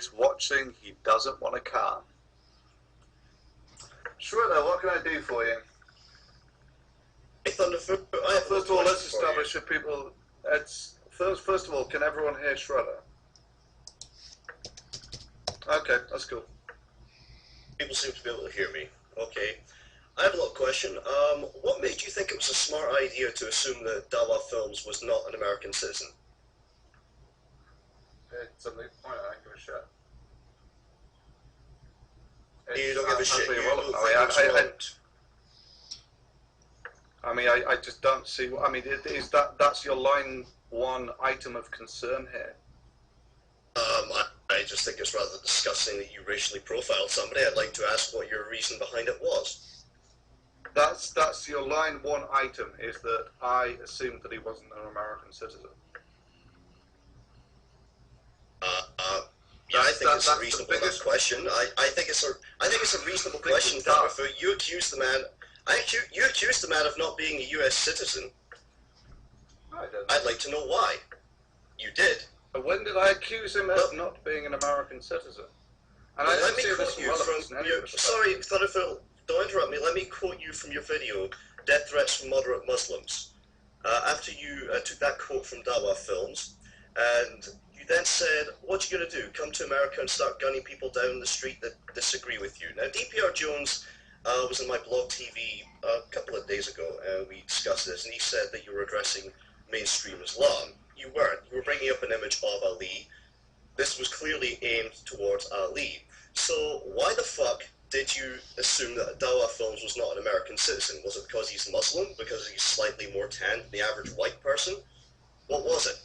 is watching, he doesn't want to come. Shredder, what can I do for you? Hey, Thunderf00t, First of all, let's establish if people... First of all, can everyone hear Shredder? Okay, that's cool. People seem to be able to hear me. Okay. I have a little question. What made you think it was a smart idea to assume that Dawa Films was not an American citizen? It's a moot point, I don't give a shit. You don't give a shit. I just don't see. I mean, that's your line one item of concern here? I just think it's rather disgusting that you racially profiled somebody. I'd like to ask what your reason behind it was. That's your line one item, is that I assumed that he wasn't an American citizen. Yeah, I think it's a reasonable enough question. I think it's a reasonable question. Thunderf00t, you accused the man. You accused the man of not being a U.S. citizen. I don't. I'd like to know why. You did. But when did I accuse him of not being an American citizen? And well, let me quote you from your... Sorry, Thunderf00t, don't interrupt me. Let me quote you from your video, Death Threats from Moderate Muslims. After you took that quote from Dawa Films, and you then said, what you going to do? Come to America and start gunning people down the street that disagree with you. Now, DPR Jones was on my BlogTV a couple of days ago, and we discussed this, and he said that you were addressing mainstream Islam. You weren't. You were bringing up an image of Ali. This was clearly aimed towards Ali. So why the fuck did you assume that Dawa Films was not an American citizen? Was it because he's Muslim? Because he's slightly more tan than the average white person? What was it?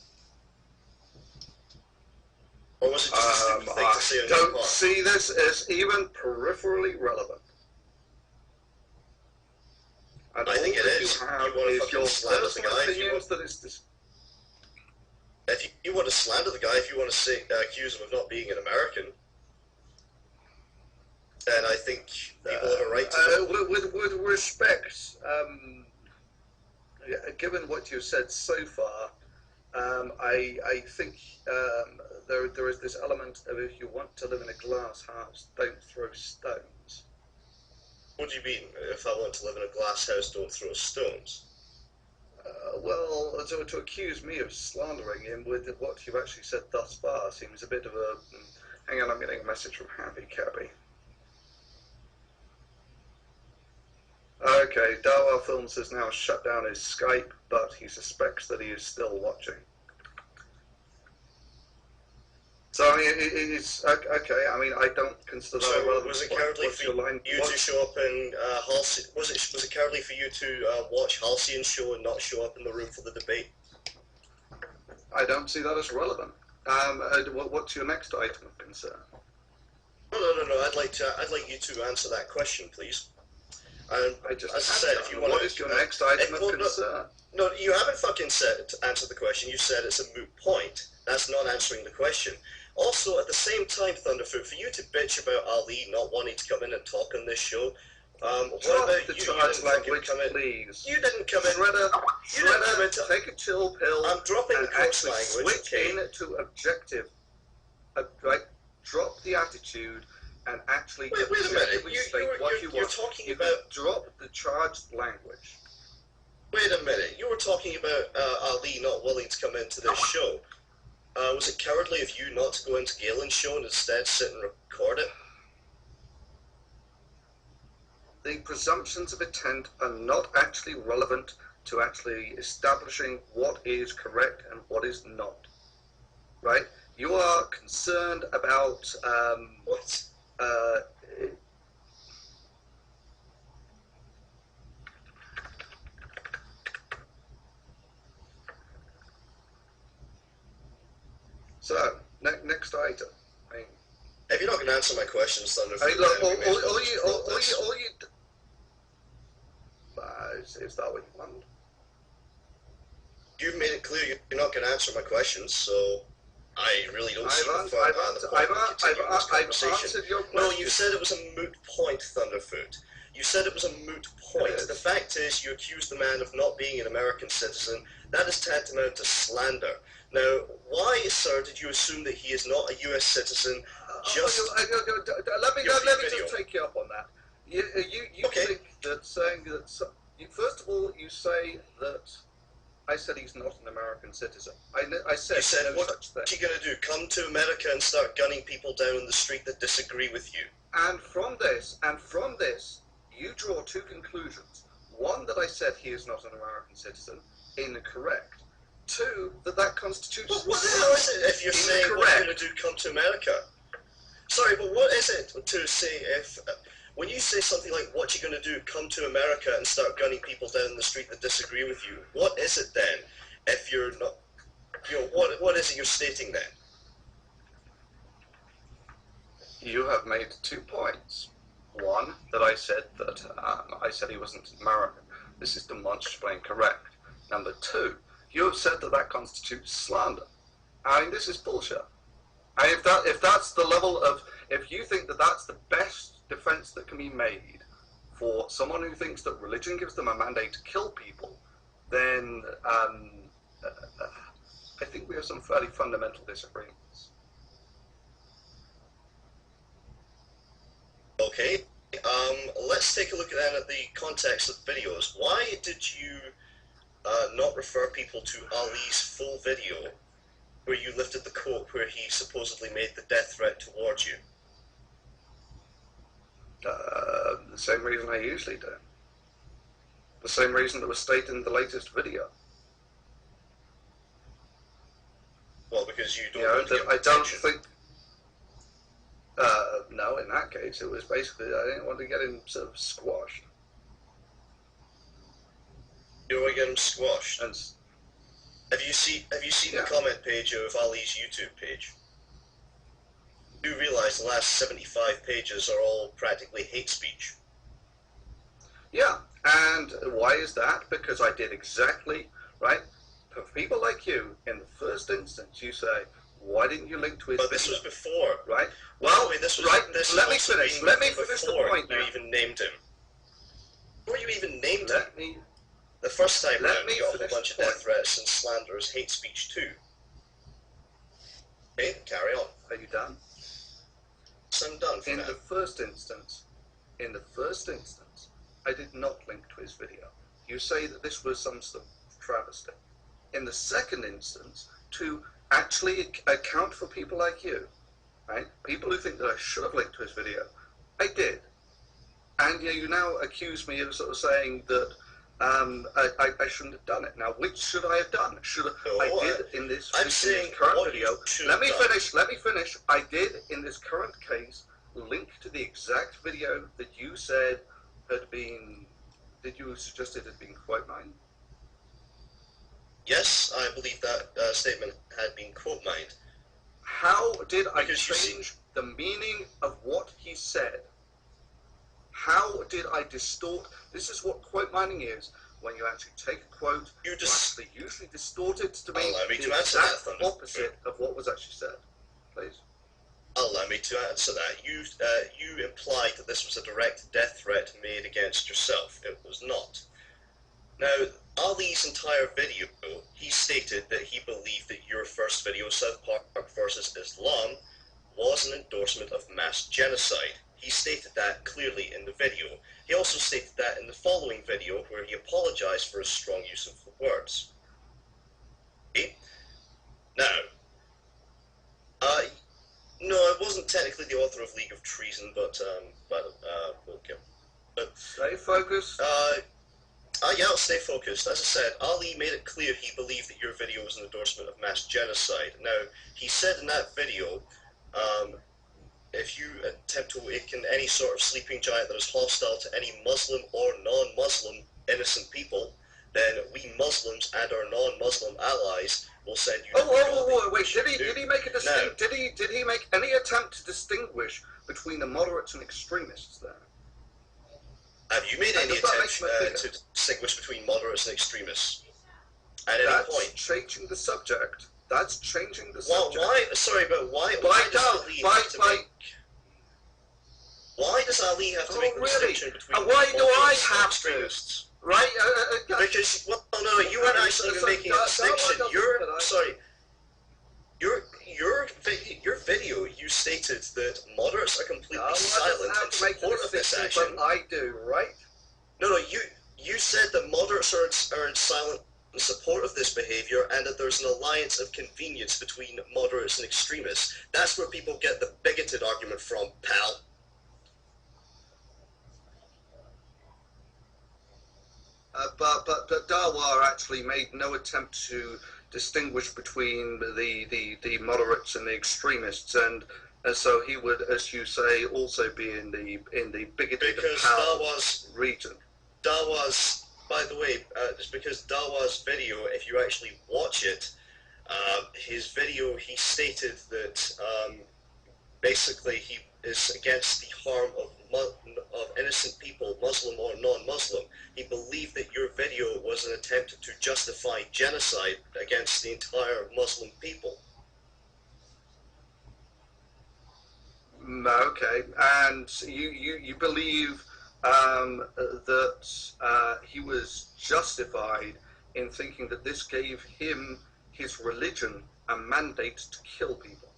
Or was it just a stupid thing to say on your part? I don't see this as even peripherally relevant. And I think it is. You want to fucking slander the guy if you want to slander the guy, if you want to say, accuse him of not being an American, then I think people have a right to... With respect, given what you've said so far, I think there is this element of, if you want to live in a glass house, don't throw stones. What do you mean? If I want to live in a glass house, don't throw stones? Well, to accuse me of slandering him with what you've actually said thus far seems a bit of a... Hang on, I'm getting a message from HappyCabbie. Okay, Dawa Films has now shut down his Skype, but he suspects that he is still watching. So, I mean, it's okay. I mean, I don't consider that relevant. Was it cowardly for you to show up in Halsey? Was it cowardly for you to watch Halcyon's show and not show up in the room for the debate? I don't see that as relevant. What's your next item of concern? No. I'd like you to answer that question, please. As I said, if you want, what is your next item of concern? No, you haven't fucking said to answer the question. You said it's a moot point. That's not answering the question. Also, at the same time, Thunderf00t, for you to bitch about Ali not wanting to come in and talk on this show, what about you? You didn't language, come in. Please. You didn't come in. Shredder, take a chill pill. I'm dropping the actually language. Switch in to objective. Drop the attitude and actually wait a minute. You're talking about drop the charged language. Wait a minute. You were talking about Ali not willing to come into this show. Was it cowardly of you not to go into Galen's show and instead sit and record it? The presumptions of intent are not actually relevant to actually establishing what is correct and what is not. Right? You are concerned about what? So, next item. I mean, if you're not going to answer my questions, Thunderf00t, hey, look, is that what you want? You've made it clear you're not going to answer my questions, so I really don't see the point of continuing this conversation. No, you said it was a moot point, Thunderf00t. You said it was a moot point. The fact is, you accused the man of not being an American citizen. That is tantamount to slander. Now, why, sir, did you assume that he is not a U.S. citizen just let me just take you up on that. You okay. think that saying that first of all you say that I said he's not an American citizen. I said, you said no such thing. What's he gonna do? Come to America and start gunning people down in the street that disagree with you? And from this, you draw two conclusions. One, that I said he is not an American citizen, incorrect. Two, that constitutes... Well, what the hell is it if you're saying what you're going to do, come to America? Sorry, but what is it to say if... when you say something like, what you're going to do, come to America and start gunning people down in the street that disagree with you, what is it then if you're not... You know, what is it you're stating then? You have made 2 points. One, that I said he wasn't American. This is demonstrably incorrect. Number 2, you have said that constitutes slander. I mean, this is bullshit. And if that's the level of, if you think that that's the best defense that can be made for someone who thinks that religion gives them a mandate to kill people, then I think we have some fairly fundamental disagreements. Okay, let's take a look at the context of videos. Why did you not refer people to Ali's full video where you lifted the quote where he supposedly made the death threat towards you? The same reason I usually do. The same reason that was stated in the latest video. Well, because you don't want to I give don't attention. think... no, in that case, it was basically, I didn't want to get him sort of squashed. You don't want to get him squashed? And, Have you seen the comment page of Ali's YouTube page? You realise the last 75 pages are all practically hate speech. yeah, and why is that? Because I did exactly, right? For people like you, in the first instance, you say, why didn't you link to his But this was before. Right? Well, this was, right, this let me also finish. being Let me finish the before point you now. even named him. Before you even named him. Let me... The first time Let round, me you got a whole finish bunch of the point. death threats and slanders, hate speech too. Okay, carry on. Are you done? So I'm done for In now. the first instance, I did not link to his video. You say that this was some sort of travesty. In the second instance, to actually account for people like you, right? People who think that I should have linked to his video, I did. And you now accuse me of sort of saying that I shouldn't have done it. Now, which should I have done? I did in this, current video. Let me finish. I did in this current case link to the exact video that you said had been, that you suggested had been quote mined. Yes, I believe that statement had been quote mined. How did I Because change the meaning of what he said? How did I distort? This is what quote mining is. When you actually take a quote, you actually usually distort it to mean Allow me the to answer that, exact Thunderf00t. opposite of what was actually said. Please. Allow me to answer that. You implied that this was a direct death threat made against yourself. It was not. Now, Ali's entire video, he stated that he believed that your first video, South Park versus Islam, was an endorsement of mass genocide. He stated that clearly in the video. He also stated that in the following video where he apologized for his strong use of the words. Okay? Now, no, I wasn't technically the author of League of Treason, but okay. But, Stay focused. yeah, I'll stay focused. As I said, Ali made it clear he believed that your video was an endorsement of mass genocide. Now, he said in that video, if you attempt to awaken any sort of sleeping giant that is hostile to any Muslim or non-Muslim innocent people, then we Muslims and our non-Muslim allies will send you... Wait, did he make a distinct... No. Did he make any attempt to distinguish between the moderates and extremists there? Have you made any does that attempt make me to distinguish between moderates and extremists at any That's point? changing the subject. That's changing the Well, subject. why? Sorry, but why? Why does Ali have to make the distinction between And why do I moderates and have extremists? to? Right? Because, well, no, you weren't actually even making a distinction. your video, you stated that moderates are completely silent in support of this action. But I do, right? No, you said that moderates are silent in support of this behavior, and that there's an alliance of convenience between moderates and extremists. That's where people get the bigoted argument from, pal. But Dawa actually made no attempt to distinguish between the moderates and the extremists, and so he would, as you say, also be in the bigoted region. Dawa's, by the way, just because Dawa's video, if you actually watch it, his video, he stated that basically he is against the harm of innocent people, Muslim or non-Muslim. He believed that your video was an attempt to justify genocide against the entire Muslim people. Okay, and you believe that he was justified in thinking that this gave him, his religion, a mandate to kill people?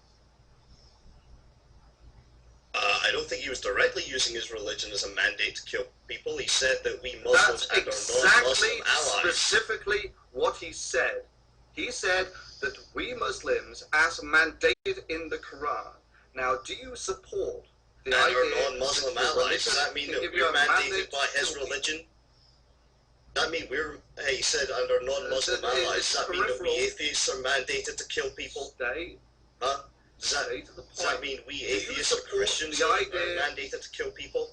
I don't think he was directly using his religion as a mandate to kill people. He said that we Muslims and our non-Muslim allies... specifically what he said. He said that we Muslims, as mandated in the Quran. Now, do you support the idea... And our non-Muslim allies, does that mean that we're mandated by his religion? That mean we're... Hey, he said, and our non-Muslim allies, does that mean that we atheists are mandated to kill people? Huh? Does that mean we atheists or Christians are mandated to kill people?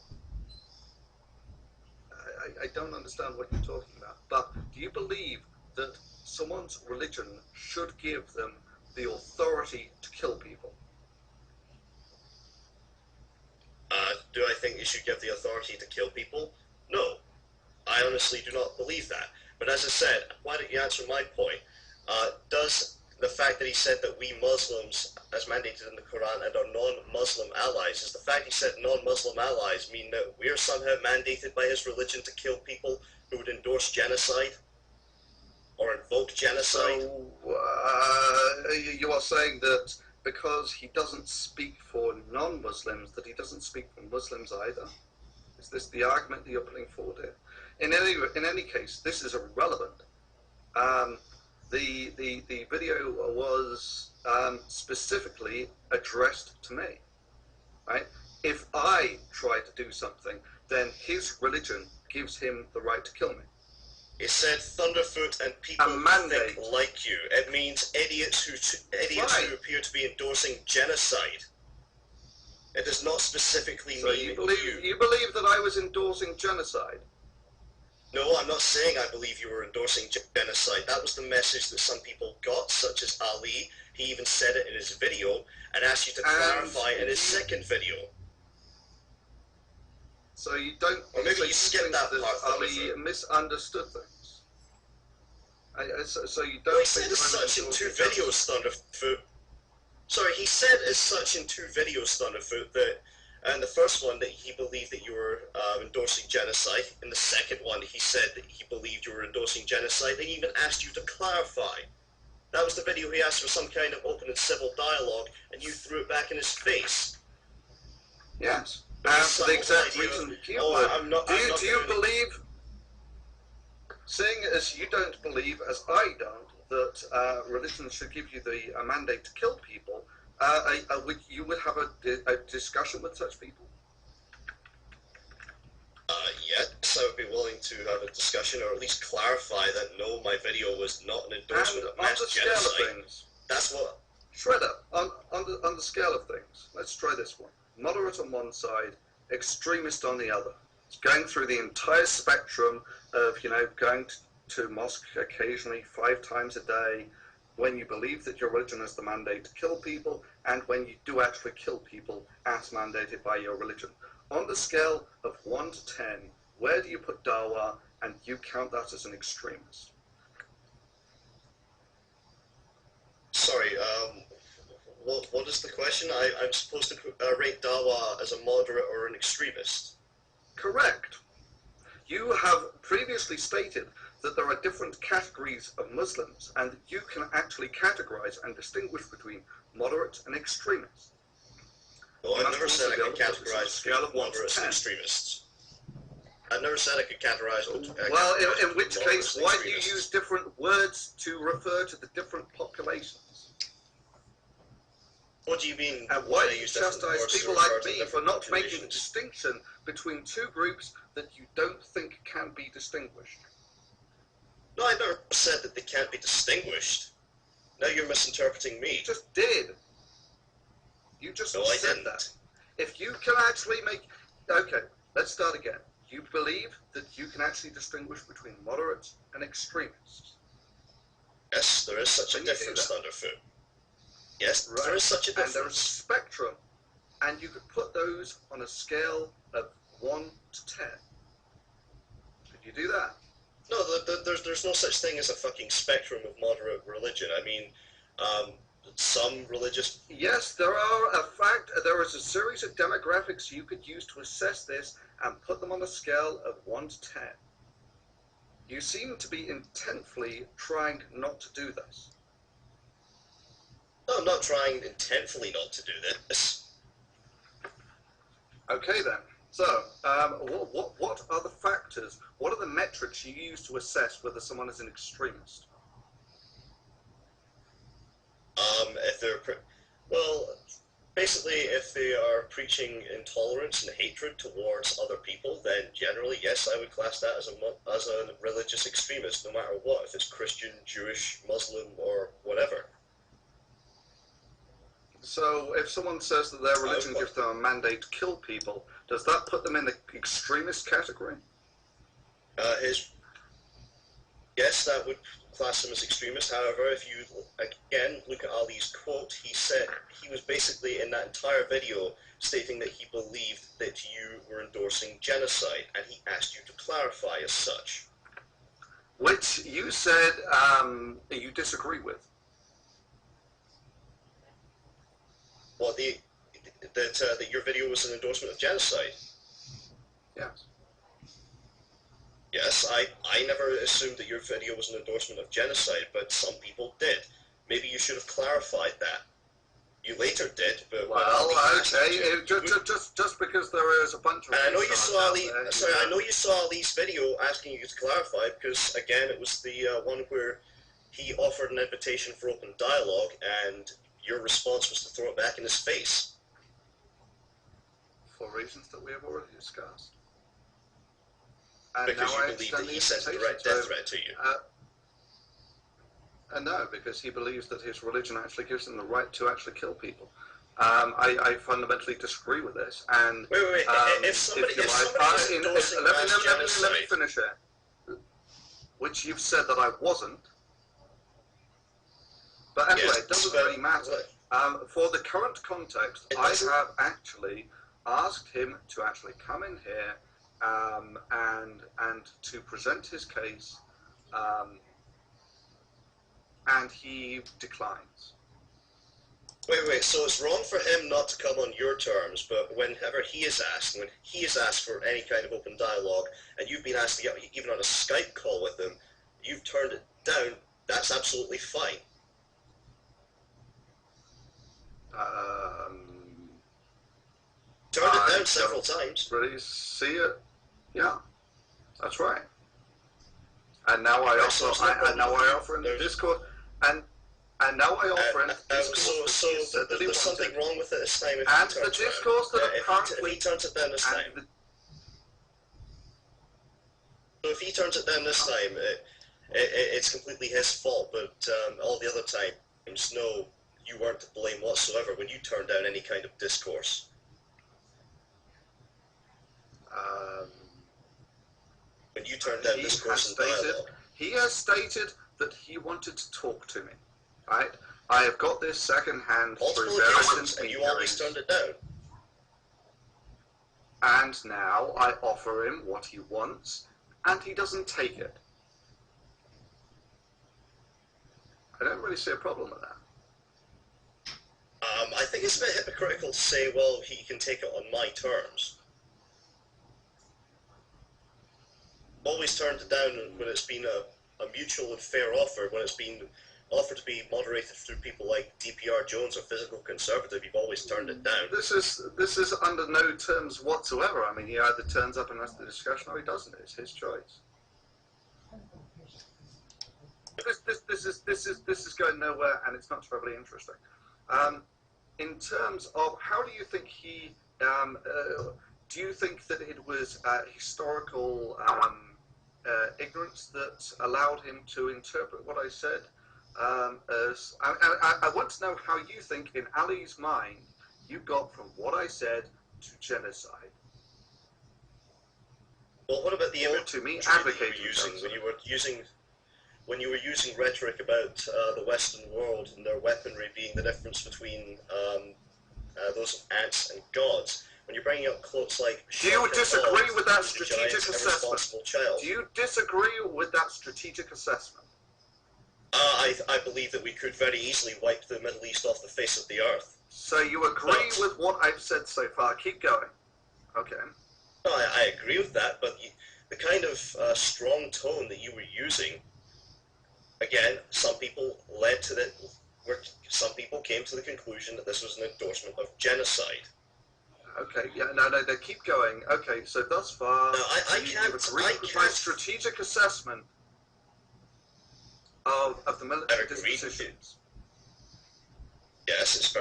I don't understand what you're talking about, but do you believe that someone's religion should give them the authority to kill people? Do I think they should give the authority to kill people? No. I honestly do not believe that. But as I said, why don't you answer my point? Does the fact that he said that we Muslims, as mandated in the Quran, and our non-Muslim allies, does the fact he said non-Muslim allies mean that we're somehow mandated by his religion to kill people who would endorse genocide? Or invoke genocide? So, you are saying that because he doesn't speak for non-Muslims, that he doesn't speak for Muslims either? Is this the argument that you're putting forward here? In any case, this is irrelevant. The video was specifically addressed to me, right? If I try to do something, then his religion gives him the right to kill me. It said Thunderfoot and people who think like you. It means idiots who appear to be endorsing genocide. It does not specifically mean you believe that I was endorsing genocide? No, I'm not saying I believe you were endorsing genocide. That was the message that some people got, such as Ali. He even said it in his video and asked you to clarify in his second video. So you don't... Or maybe you skipped that part. Ali misunderstood things. So you don't... Well, he said as such in two videos, Thunderfoot. Sorry, he said as such in two videos, Thunderfoot, that... And the first one, that he believed that you were endorsing genocide. In the second one, he said that he believed you were endorsing genocide. He even asked you to clarify. That was the video he asked for some kind of open and civil dialogue, and you threw it back in his face. Yes. For the exact reason you would. Do you believe, seeing as you don't believe, as I don't, that religion should give you the mandate to kill people, you would have a discussion with such people? Yes, I would be willing to have a discussion, or at least clarify that no, my video was not an endorsement of mass genocide. That's what... Shredder, on the scale of things, let's try this one. Moderate on one side, extremist on the other. It's going through the entire spectrum of, going to mosque occasionally 5 times a day, when you believe that your religion has the mandate to kill people, and when you do actually kill people as mandated by your religion. On the scale of 1 to 10, where do you put Dawa, and you count that as an extremist? Sorry, what is the question? I'm supposed to rate Dawa as a moderate or an extremist? Correct. You have previously stated that there are different categories of Muslims, and you can actually categorize and distinguish between moderate, and extremist. Well, You I've must never said also I be could able to put this on a categorize scale of 1 to moderates and 10. extremists. I've never said I could categorize. Well, in which case, why do you extremists. use different words to refer to the different populations? What do you mean? And why I do you use different chastise words to people refer like to me for different not making a populations? distinction between two groups that you don't think can be distinguished? No, I never said that they can't be distinguished. Now you're misinterpreting me. You just did. You just No, I said didn't. that. If you can actually make... Okay, let's start again. You believe that you can actually distinguish between moderates and extremists. Yes, there is such a Can you do difference, that? Thunderf00t. Yes, Right. there is such a And there is a difference. spectrum, and you could put those on a scale of 1 to 10. Could you do that? No, there's no such thing as a fucking spectrum of moderate religion. I mean, some religious... Yes, there is a series of demographics you could use to assess this and put them on a scale of 1 to 10. You seem to be intently trying not to do this. No, I'm not trying intentfully not to do this. Okay then. So, what are the factors, what are the metrics you use to assess whether someone is an extremist? If they're... Well, basically, if they are preaching intolerance and hatred towards other people, then generally, yes, I would class that as a religious extremist, no matter what, if it's Christian, Jewish, Muslim, or whatever. So, if someone says that their religion gives them a mandate to kill people, does that put them in the extremist category? Yes, that would class him as extremist. However, if you again look at Ali's quote, he said he was basically in that entire video stating that he believed that you were endorsing genocide, and he asked you to clarify as such. Which you said you disagree with. Well, that your video was an endorsement of genocide. Yes. Yes, I never assumed that your video was an endorsement of genocide, but some people did. Maybe you should have clarified that. You later did, but well, okay, just because there is a bunch of. And I know you saw Ali. Sorry, I know you saw Ali's video asking you to clarify because again, it was the one where he offered an invitation for open dialogue, and your response was to throw it back in his face. For reasons that we have already discussed. And because now you believe that he sent a direct death threat to you. No, because he believes that his religion actually gives him the right to actually kill people. I fundamentally disagree with this. And wait. If somebody was endorsing genocide, let me finish it. Which you've said that I wasn't. But anyway, yes, it doesn't really matter. For the current context, I have actually asked him to actually come in here and to present his case, and he declines. Wait, so it's wrong for him not to come on your terms, but whenever he is asked, when he is asked for any kind of open dialogue, and you've been asked to get even on a Skype call with him, you've turned it down, that's absolutely fine. Turned it down several times. Really see it? Yeah, that's right. And now I offer him the discourse, and now I offer him the discourse. So there's something wrong with it this time. And the discourse that apparently if he turns it down this time. So if he turns it down this time, it's completely his fault. But all the other times, no, you weren't to blame whatsoever when you turned down any kind of discourse. When you turned down discourse and dialogue. He has stated that he wanted to talk to me, right? I have got this second-hand through various and you always turned it down. And now I offer him what he wants, and he doesn't take it. I don't really see a problem with that. I think it's a bit hypocritical to say, well, he can take it on my terms. Always turned it down when it's been a mutual and fair offer, when it's been offered to be moderated through people like DPR Jones or Physical Conservative, you've always turned it down. This is under no terms whatsoever. I mean, he either turns up and has the discussion or he doesn't. It's his choice. This is going nowhere, and it's not terribly interesting. In terms of how do you think he, do you think that it was historical ignorance that allowed him to interpret what I said? As I want to know how you think, in Ali's mind, you got from what I said to genocide. Well, what about the image to me you advocating were using genocide? when you were using rhetoric about the Western world and their weaponry being the difference between those of ants and gods? When you're bringing up quotes like, do you disagree with that strategic assessment? Do you disagree with that strategic assessment? I believe that we could very easily wipe the Middle East off the face of the earth. So you agree with what I've said so far. Keep going. Okay. No, I agree with that, but the kind of strong tone that you were using, again, some people came to the conclusion that this was an endorsement of genocide. Okay, yeah, no, keep going. Okay, so thus far, no, I can't agree with my strategic assessment of the military dispositions. Yes, it's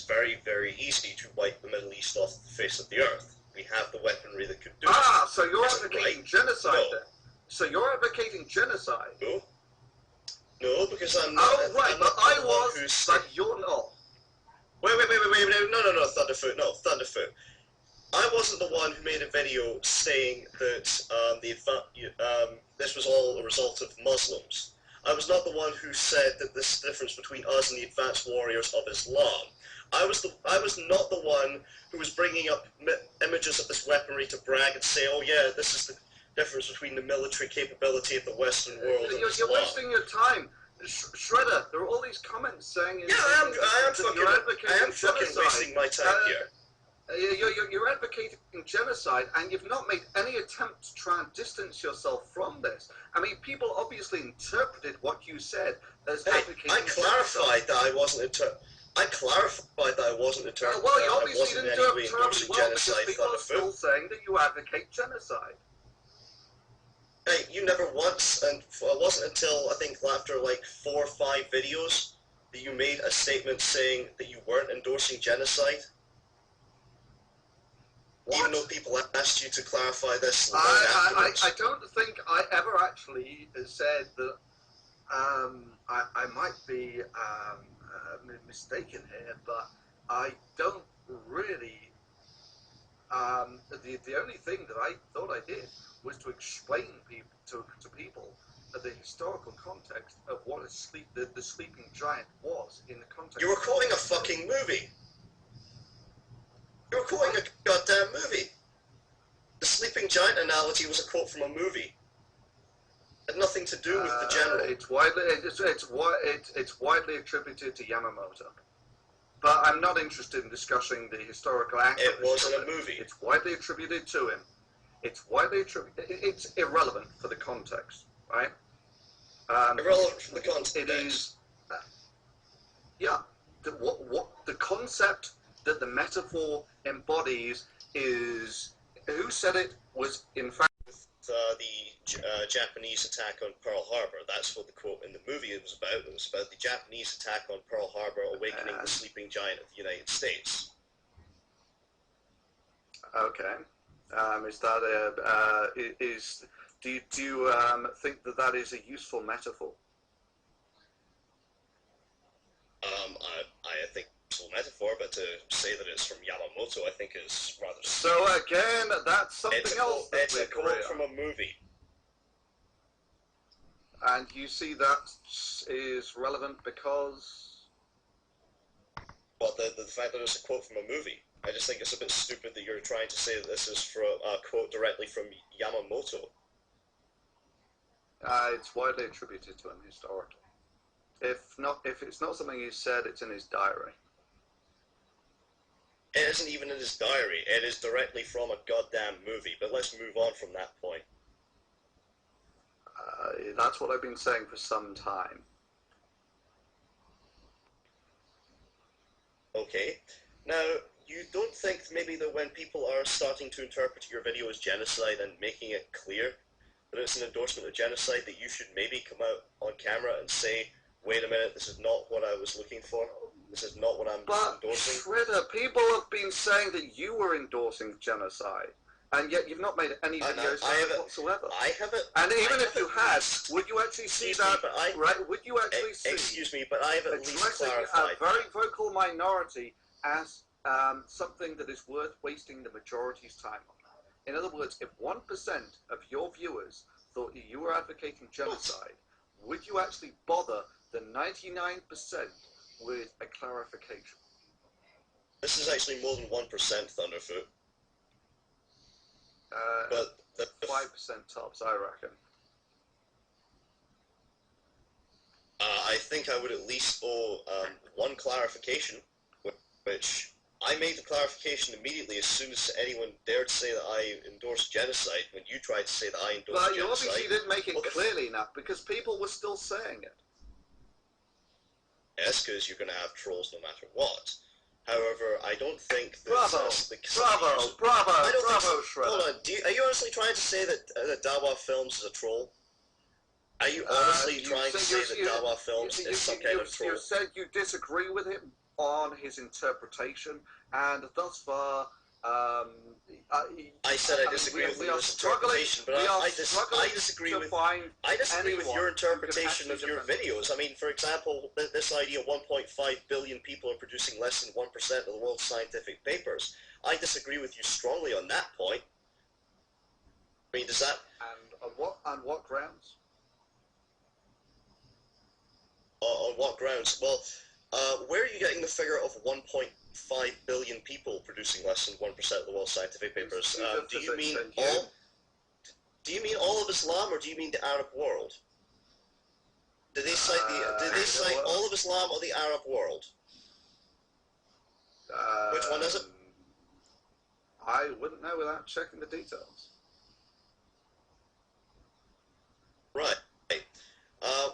very, very easy to wipe the Middle East off the face of the earth. We have the weaponry that could do it. So you're advocating genocide then? So you're advocating genocide? No, because I'm not. Oh, right, but I was, but you're not. Wait, no, Thunderfoot. I wasn't the one who made a video saying that this was all a result of Muslims. I was not the one who said that this is the difference between us and the advanced warriors of Islam. I was not the one who was bringing up images of this weaponry to brag and say, oh yeah, this is the difference between the military capability of the Western world and Islam. You're wasting your time. Shredder, there are all these comments saying... Yeah, I am fucking wasting my time here. You're advocating genocide, and you've not made any attempt to try and distance yourself from this. I mean, people obviously interpreted what you said as advocating I clarified that I wasn't interpreting. Well, you obviously didn't do it terribly well, because people are still saying that you advocate genocide. Hey, you never once, and it wasn't until, I think, after like 4 or 5 videos that you made a statement saying that you weren't endorsing genocide. What? Even though people asked you to clarify this I don't think I ever actually said that. I might be mistaken here, but I don't really. The only thing that I thought I did was to explain to people the historical context of what the sleeping giant was in the context. You were quoting a fucking movie. You were quoting a goddamn movie. The sleeping giant analogy was a quote from a movie. It had nothing to do with the general. It's widely attributed to Yamamoto. But I'm not interested in discussing the historical accuracy. It wasn't a movie. It's widely attributed to him. It's widely attributed. It's irrelevant for the context, right? Irrelevant for the context. It is. Yeah. What the concept that the metaphor embodies is. Who said it was in fact the Japanese attack on Pearl Harbor. That's what the quote in the movie was about. It was about the Japanese attack on Pearl Harbor, awakening the sleeping giant of the United States. Okay. Is that do you think that is a useful metaphor? I think it's a useful metaphor, but to say that it's from Yamamoto, I think is rather. So again, that's something else. It's a quote from a movie. And you see that is relevant because. Well, the fact that it's a quote from a movie. I just think it's a bit stupid that you're trying to say that this is from a quote directly from Yamamoto. It's widely attributed to him historically. If it's not something he said, it's in his diary. It isn't even in his diary. It is directly from a goddamn movie. But let's move on from that point. That's what I've been saying for some time. Okay. Now, you don't think maybe that when people are starting to interpret your video as genocide and making it clear that it's an endorsement of genocide, that you should maybe come out on camera and say, wait a minute, this is not what I was looking for. This is not what I'm endorsing. Shredder, people have been saying that you were endorsing genocide, and yet you've not made any videos whatsoever. I haven't. And even if you had, would you actually see that? Right? Would you actually see? Excuse me, but I have at least clarified a very vocal minority as something that is worth wasting the majority's time on. In other words, if 1% of your viewers thought that you were advocating genocide, would you actually bother the 99% with a clarification? This is actually more than 1%, Thunderfoot. But 5% tops, I reckon. I think I would at least owe one clarification, which I made the clarification immediately as soon as anyone dared say that I endorsed genocide, when you tried to say that I endorsed genocide. But you obviously didn't make it clearly enough, because people were still saying it. Yes, because you're going to have trolls no matter what. However, I don't think that... Bravo, Shredder. Hold on, are you honestly trying to say that Dawa Films is a troll? Are you honestly trying to say that Dawa Films is some kind of troll? You said you disagree with him on his interpretation, and thus far, I said I disagree with his interpretation, but I disagree with your interpretation of your videos. I mean, for example, this idea 1.5 billion people are producing less than 1% of the world's scientific papers. I disagree with you strongly on that point. I mean, does that... And on what grounds? On what grounds? Well, where are you getting the figure of 1.5 billion people producing less than 1% of the world's scientific papers? Do you mean all of Islam, or do you mean the Arab world? Did they cite all of Islam or the Arab world? Which one is it? I wouldn't know without checking the details. Right.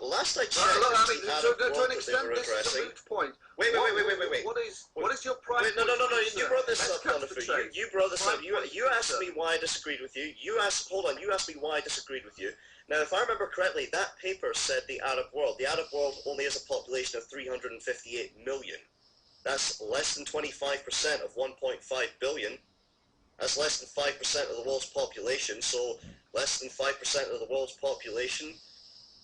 Last I checked, to an extent, this is a moot point. Wait. What is your primary concern? No, you brought this up, Thunderfoot. You brought this up. You asked me why I disagreed with you. You asked me why I disagreed with you. Now, if I remember correctly, that paper said the Arab world. The Arab world only has a population of 358 million. That's less than 25% of 1.5 billion. That's less than 5% of the world's population, so less than 5% of the world's population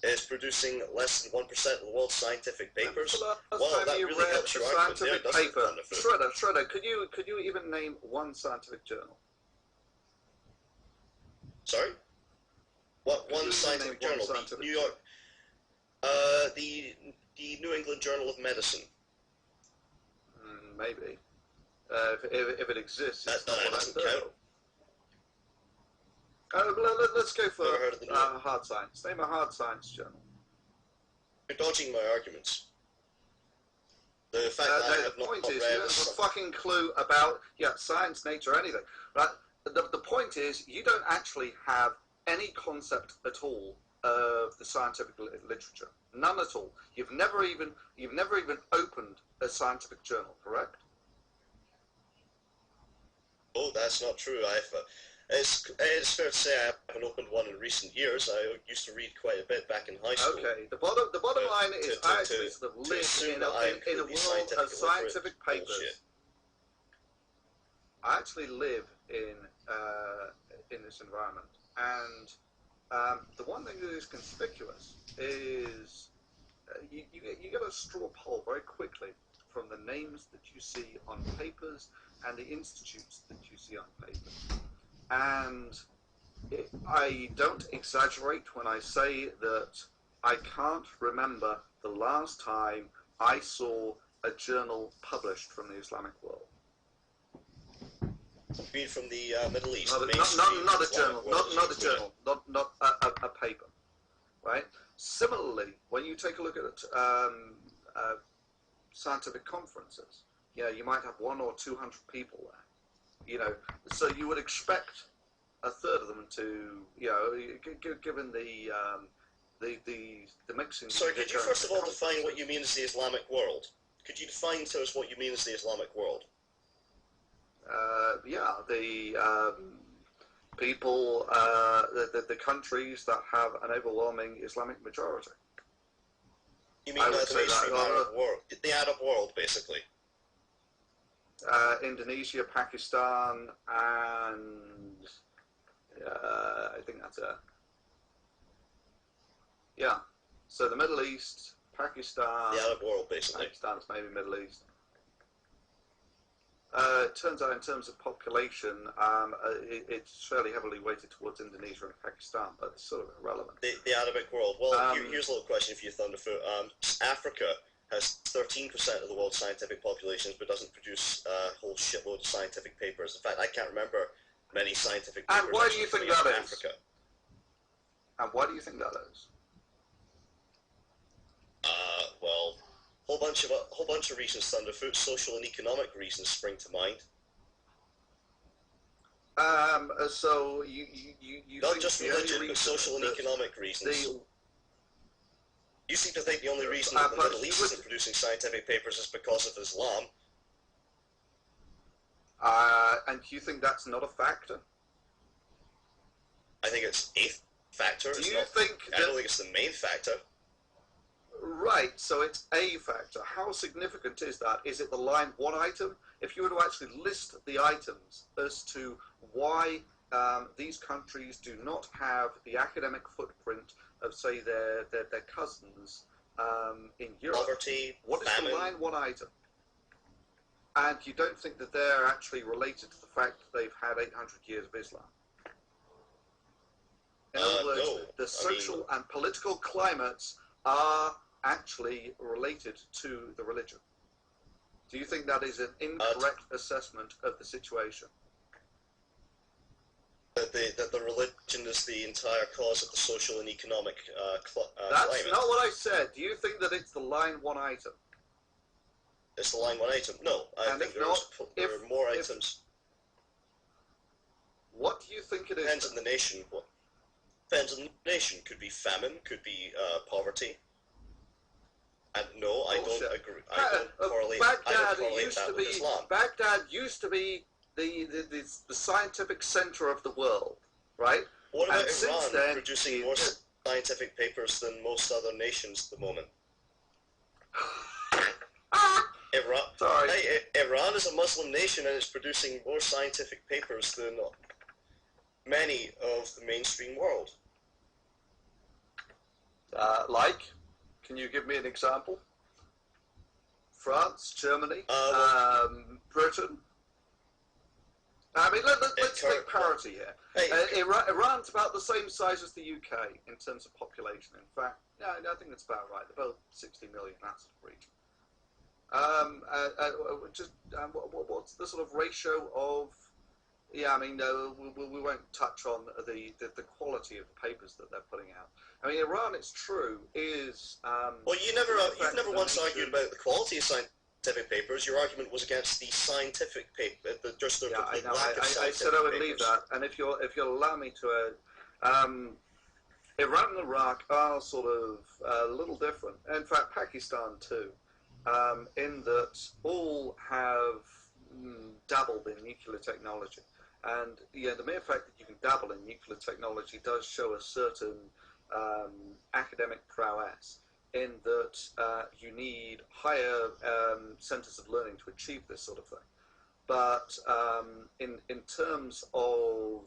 is producing less than 1% of the world's scientific papers. Well, that really helps your argument there, doesn't it, Thunderfoot? Shredder, could you even name one scientific journal? Sorry? What one scientific journal? The New York, the New England Journal of Medicine. Maybe. If it exists, that doesn't count. Let's go for hard science. Name a hard science journal. You're dodging my arguments. The fact that I have not point is, read you don't have a fucking clue about science, nature, anything. Right? The point is, you don't actually have any concept at all of the scientific literature. None at all. You've never even opened a scientific journal, correct? Oh, that's not true. It's fair to say I haven't opened one in recent years. I used to read quite a bit back in high school. Okay, the bottom line is I actually sort of live in a world of scientific papers. Bullshit. I actually live in this environment, and the one thing that is conspicuous is you get a straw poll very quickly from the names that you see on papers and the institutes that you see on papers. And I don't exaggerate when I say that I can't remember the last time I saw a journal published from the Islamic world. You mean from the Middle East? Not a journal, not a paper, right? Similarly, when you take a look at scientific conferences, you might have 100 or 200 people there. So you would expect a third of them to, given the mixing. Sorry, could you first of all define what you mean as the Islamic world? Could you define to us what you mean as the Islamic world? Yeah, the people, the countries that have an overwhelming Islamic majority. You mean the mainstream Arab world? The Arab world, basically. Indonesia, Pakistan, and I think that's it. Yeah. So the Middle East, Pakistan. The Arab world, basically. Pakistan's maybe Middle East. It turns out in terms of population, it's fairly heavily weighted towards Indonesia and Pakistan, but it's sort of irrelevant. The Arabic world. Well, here's a little question for you, Thunderfoot. Africa has 13% of the world's scientific populations, but doesn't produce a whole shitload of scientific papers. In fact, I can't remember many scientific papers. And why do you think that is? Africa. And why do you think that is? Well, whole bunch of reasons, Thunderfoot. Social and economic reasons spring to mind. So you not just religion, but social and economic reasons. You seem to think the only reason that the Middle East isn't producing scientific papers is because of Islam. And do you think that's not a factor? I think it's a factor. Do you think I don't think it's the main factor. Right, so it's a factor. How significant is that? Is it the line one item? If you were to actually list the items as to why these countries do not have the academic footprint of, say, their cousins in Europe, poverty, what is famine. the line one item? And you don't think that they're actually related to the fact that they've had 800 years of Islam? In other words, no. the social and political climates are actually related to the religion. Do you think that is an incorrect assessment of the situation? That the religion is the entire cause of the social and economic That's climate. not what I said. Do you think that it's the line one item? It's the line one item. No, I think there are more items. What do you think it is? Depends on the nation. Depends on the nation. Could be famine. Could be poverty. And no, I don't agree. I don't correlate that with Islam. Baghdad used to be the scientific center of the world, right? What about and Iran since then, producing more scientific papers than most other nations at the moment? Iran is a Muslim nation and is producing more scientific papers than many of the mainstream world. Can you give me an example? France, Germany, Britain. I mean, let's take parity here. Iran's about the same size as the UK in terms of population. In fact, yeah, I think that's about right. They're both 60 million, that sort of region. What's the sort of ratio of? Yeah, I mean, we won't touch on the quality of the papers that they're putting out. I mean, Iran, it's true, is... well, you've never once argued about the quality of scientific papers. Your argument was against the scientific paper, just the complete lack of scientific I said I would papers. leave that, and if you'll allow me to... Iran and Iraq are sort of a little different. In fact, Pakistan too, in that all have dabbled in nuclear technology. And the mere fact that you can dabble in nuclear technology does show a certain academic prowess, in that you need higher centers of learning to achieve this sort of thing. But in terms of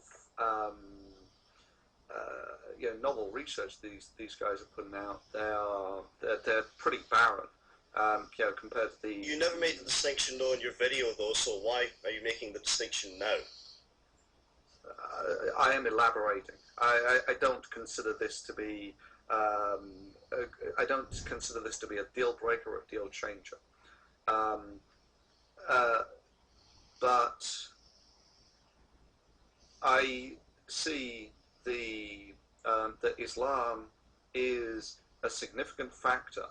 novel research these guys are putting out, they're pretty barren. Compared to the... You never made the distinction though in your video though, so why are you making the distinction now? I am elaborating. I don't consider this to be I don't consider this to be a deal breaker or a deal changer. But I see that Islam is a significant factor.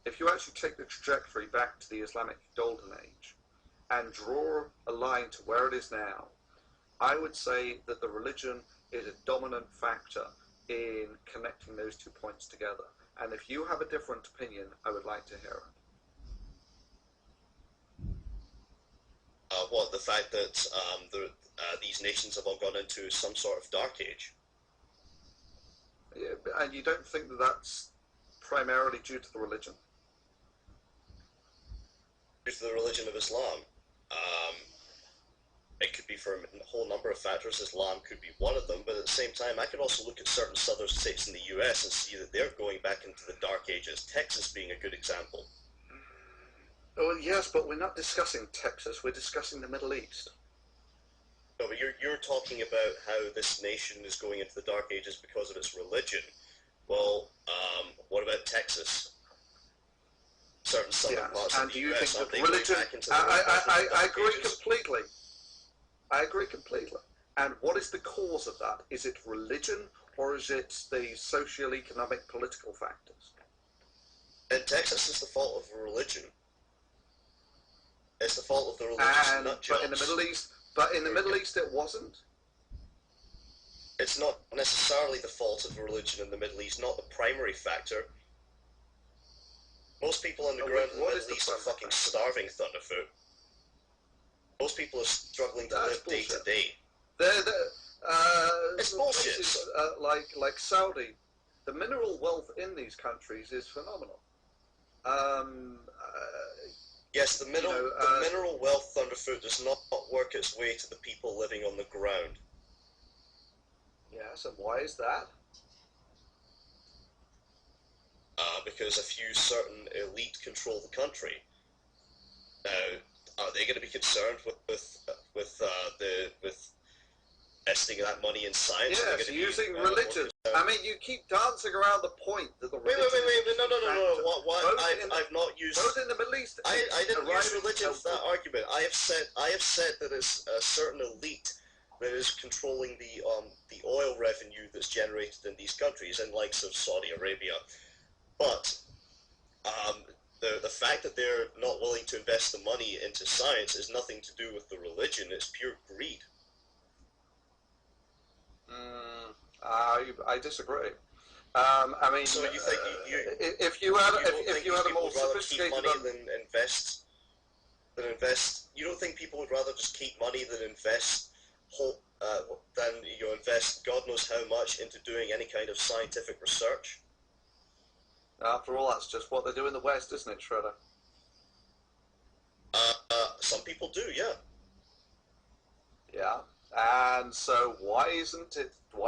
If you actually take the trajectory back to the Islamic Golden Age and draw a line to where it is now, I would say that the religion is a dominant factor in connecting those 2 points together. And if you have a different opinion, I would like to hear What, the fact that these nations have all gone into some sort of dark age? Yeah, and you don't think that that's primarily due to the religion? Due to the religion of Islam. It could be for a whole number of factors. Islam could be one of them, but at the same time, I could also look at certain southern states in the US and see that they're going back into the dark ages, Texas being a good example. Oh, yes, but we're not discussing Texas, we're discussing the Middle East. No, but you're talking about how this nation is going into the dark ages because of its religion. Well, what about Texas? Certain southern parts of the US, aren't they going back into the I agree completely. I agree completely. And what is the cause of that? Is it religion, or is it the socio-economic political factors? In Texas, it's the fault of religion. It's the fault of the religious nut jobs. But in the Middle East, it wasn't. It's not necessarily the fault of religion in the Middle East, not the primary factor. Most people on the ground in the Middle East are fucking starving, Thunderfoot. Most people are struggling to live day to day. It's bullshit. Places, like Saudi, the mineral wealth in these countries is phenomenal. Yes, the mineral wealth, Thunderfoot, does not work its way to the people living on the ground. Yes, and why is that? Because a few certain elite control the country. Now, are they going to be concerned with investing that money in science? Yes, using religion. I mean, you keep dancing around the point that the religion. Wait, no. I've not used. Both in the Middle East. I didn't use religion for that argument. I have said that it's a certain elite that is controlling the oil revenue that's generated in these countries, and likes of Saudi Arabia. But the fact that they're not willing to invest the money into science is nothing to do with the religion. It's pure greed. I disagree. I mean, so you think if you had a more sophisticated money than invest? You don't think people would rather just keep money than invest invest God knows how much into doing any kind of scientific research? After all, that's just what they do in the West, isn't it, Shredder? Some people do, yeah. Yeah, and so why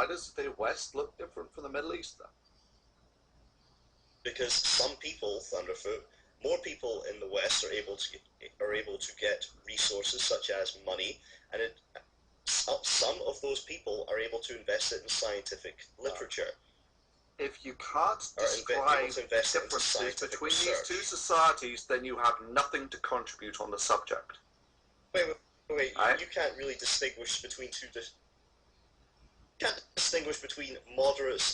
does the West look different from the Middle East, then? Because some people, Thunderfoot, more people in the West are able to get resources such as money, and some of those people are able to invest it in scientific literature. If you can't describe differences between these two societies, then you have nothing to contribute on the subject. Wait. You can't really distinguish between moderates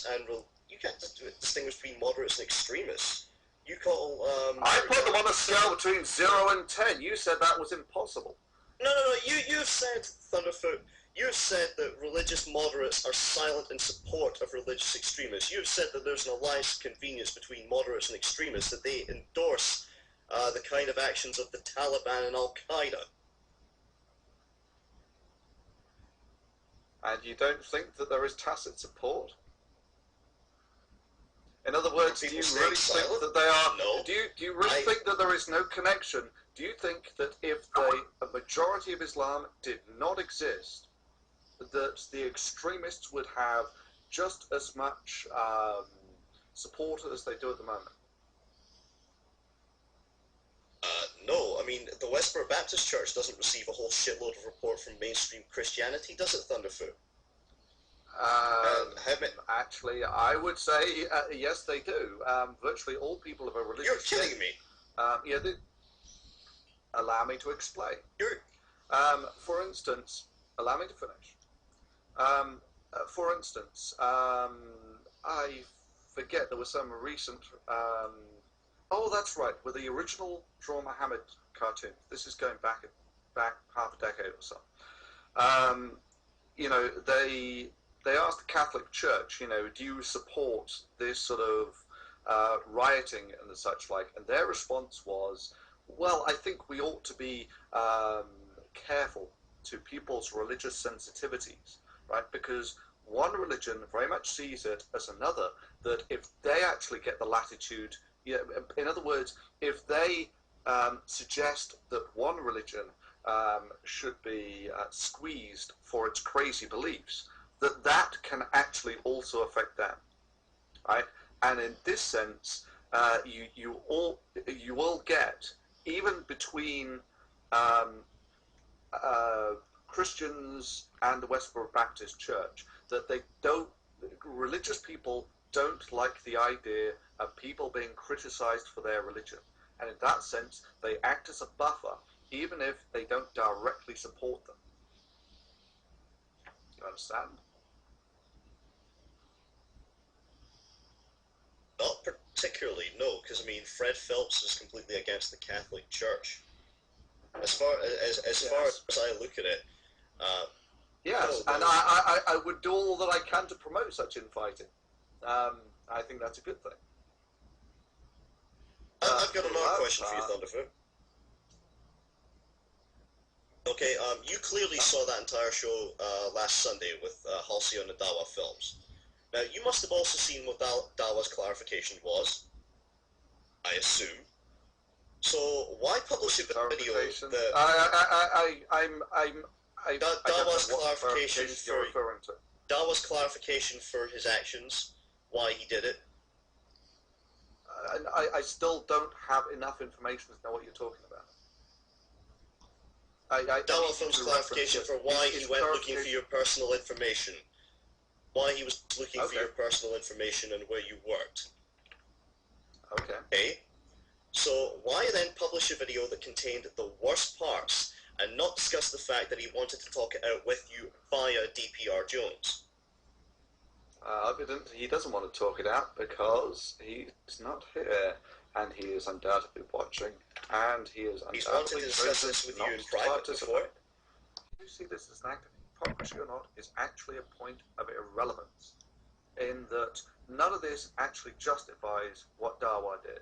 and extremists. You call. I put them on a scale between 0 and 10. You said that was impossible. No. You've said, Thunderfoot. You've said that religious moderates are silent in support of religious extremists. You've said that there's an alliance of convenience between moderates and extremists, that they endorse the kind of actions of the Taliban and Al-Qaeda. And you don't think that there is tacit support? In other words, do you really think that they are? No. Do you really think that there is no connection? Do you think that if a majority of Islam did not exist, that the extremists would have just as much support as they do at the moment? No, I mean, the Westboro Baptist Church doesn't receive a whole shitload of report from mainstream Christianity, does it, Thunderfoot? Actually, I would say yes, they do. Virtually all people of a religious You're kidding me. Yeah, allow me to explain. For instance, allow me to finish. For instance, I forget, there was some recent. Oh, that's right, with the original Draw Muhammad cartoon. This is going back half a decade or so. You know, they asked the Catholic Church, you know, do you support this sort of rioting and the such like? And their response was, well, I think we ought to be careful to people's religious sensitivities, right? Because one religion very much sees it as another, that if they actually get the latitude, in other words, if they suggest that one religion should be squeezed for its crazy beliefs, that can actually also affect them, right? And in this sense, you will get, even between Christians and the Westboro Baptist Church, that religious people don't like the idea of people being criticized for their religion. And in that sense, they act as a buffer, even if they don't directly support them. You understand? Not particularly, no, because I mean, Fred Phelps is completely against the Catholic Church. As far as I look at it, yes, no, and I would do all that I can to promote such infighting. I think that's a good thing. I've got another question for you, Thunderfoot. Okay, you clearly saw that entire show last Sunday with Halcyon and Dawa Films. Now, you must have also seen what Dawa's clarification was, I assume. So, why publish a video that... Dawa's clarification for his actions, why he did it. I still don't have enough information to know what you're talking about. Dawa Film's clarification for why he went looking for your personal information. Why he was looking for your personal information and where you worked. Okay. So why then publish a video that contained the worst parts and not discuss the fact that he wanted to talk it out with you via DPR Jones? He doesn't want to talk it out because he's not here, and he is undoubtedly watching, and he is undoubtedly... He's wanted to discuss this with you in private before? You see this as an act of hypocrisy or not is actually a point of irrelevance, in that none of this actually justifies what Dawa did.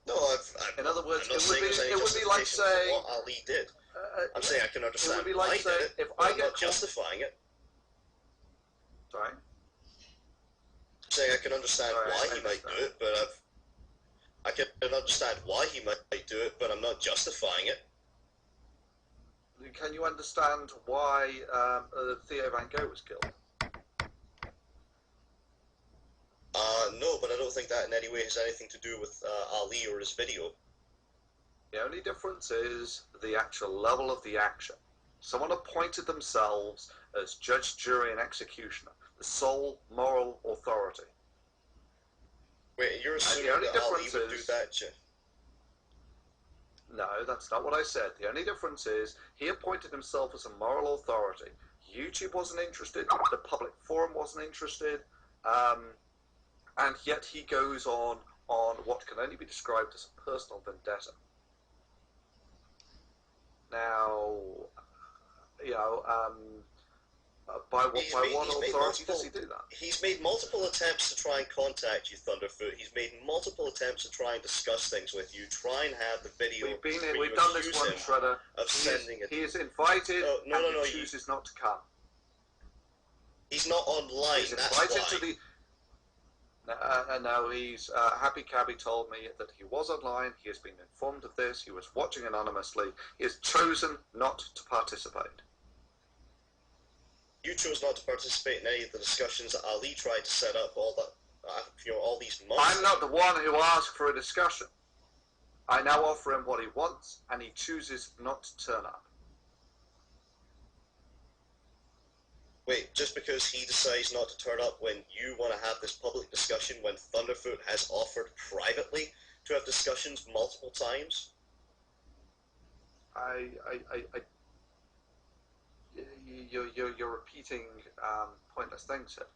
No, in other words, it would be like saying what Ali did. I'm saying I can understand why he did it, but I'm not justifying it. Sorry? I'm saying I can understand why he might do it, but I can understand why he might do it, but I'm not justifying it. Can you understand why Theo Van Gogh was killed? No, but I don't think that in any way has anything to do with Ali or his video. The only difference is the actual level of the action. Someone appointed themselves as judge, jury, and executioner, the sole moral authority. Wait, you're assuming that Ali would do that, Jim? No, that's not what I said. The only difference is he appointed himself as a moral authority. YouTube wasn't interested, the public forum wasn't interested, and yet he goes on what can only be described as a personal vendetta. Now, you know, by what authority does he do that? He's made multiple attempts to try and contact you, Thunderfoot. He's made multiple attempts to try and discuss things with you, try and have the video. We've done this one, Shredder. He is invited, and he chooses not to come. He's not online, he's that's invited why. To the... No, he's... HappyCabbie told me that he was online, he has been informed of this, he was watching anonymously, he has chosen not to participate. You chose not to participate in any of the discussions that Ali tried to set up, all these months. I'm not the one who asked for a discussion. I now offer him what he wants, and he chooses not to turn up. Wait, just because he decides not to turn up when you want to have this public discussion, when Thunderfoot has offered privately to have discussions multiple times? You're repeating pointless things here.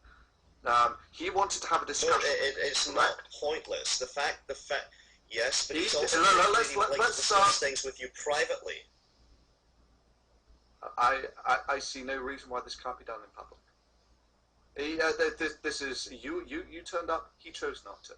He wanted to have a discussion. No, it's not pointless. The fact, yes, but he's also let's discuss things with you privately. I see no reason why this can't be done in public. This is you turned up. He chose not to.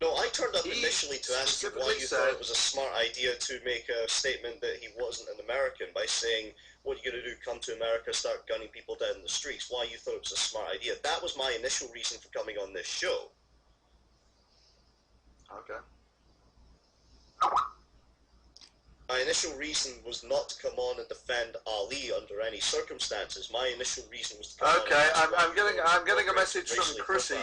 No, I turned up initially to ask you why you thought it was a smart idea to make a statement that he wasn't an American by saying, what are you going to do, come to America, start gunning people down in the streets, why you thought it was a smart idea. That was my initial reason for coming on this show. Okay. My initial reason was not to come on and defend Ali under any circumstances. My initial reason was to come on. Okay, I'm getting a message from Chrissy.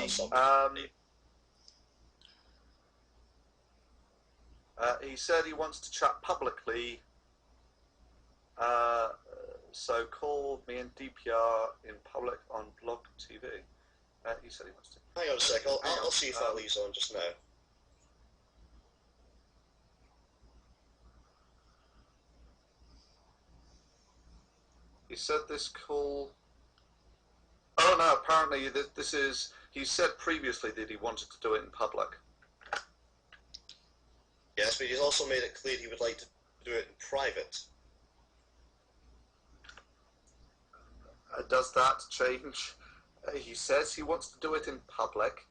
He said he wants to chat publicly. So call me and DPR in public on BlogTV. He said he wants to. Hang on a sec. I'll see if Ali's on just now. He said this call... Oh no, apparently this is... He said previously that he wanted to do it in public. Yes, but he's also made it clear he would like to do it in private. Does that change? He says he wants to do it in public,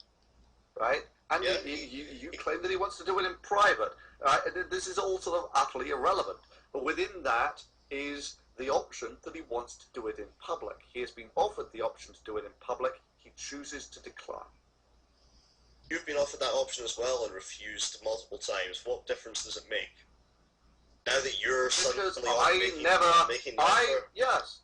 right? And yeah, you claim that he wants to do it in private. Right? This is all sort of utterly irrelevant. But within that is the option that he wants to do it in public. He has been offered the option to do it in public. He chooses to decline. You've been offered that option as well and refused multiple times. What difference does it make? Now that you're suddenly making an offer? Yes.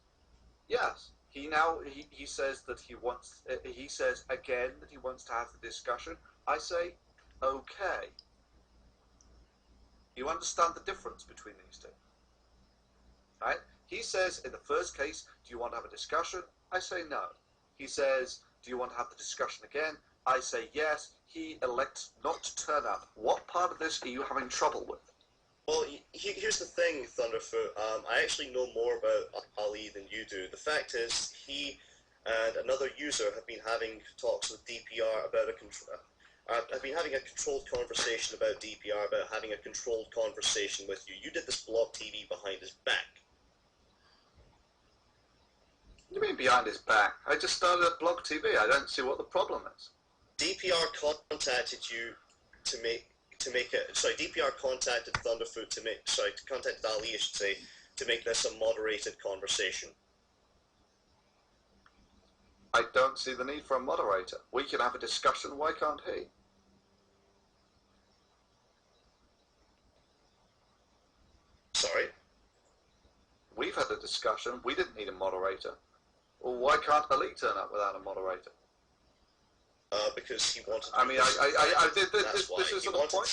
He says that he wants. He says again that he wants to have the discussion. I say, okay. You understand the difference between these two, right? He says in the first case, do you want to have a discussion? I say no. He says, do you want to have the discussion again? I say yes. He elects not to turn up. What part of this are you having trouble with? Well, here's the thing, Thunderfoot. I actually know more about Ali than you do. The fact is, he and another user have been having talks with DPR about have been having a controlled conversation about DPR, about having a controlled conversation with you. You did this BlogTV behind his back. What do you mean behind his back? I just started at BlogTV. I don't see what the problem is. DPR contacted you to make it. Sorry, DPR contacted Thunderfoot contacted Ali, I should say, to make this a moderated conversation. I don't see the need for a moderator. We can have a discussion. Why can't he? Sorry? We've had a discussion. We didn't need a moderator. Well, why can't Ali turn up without a moderator? Because he wanted to... I mean, this is the point.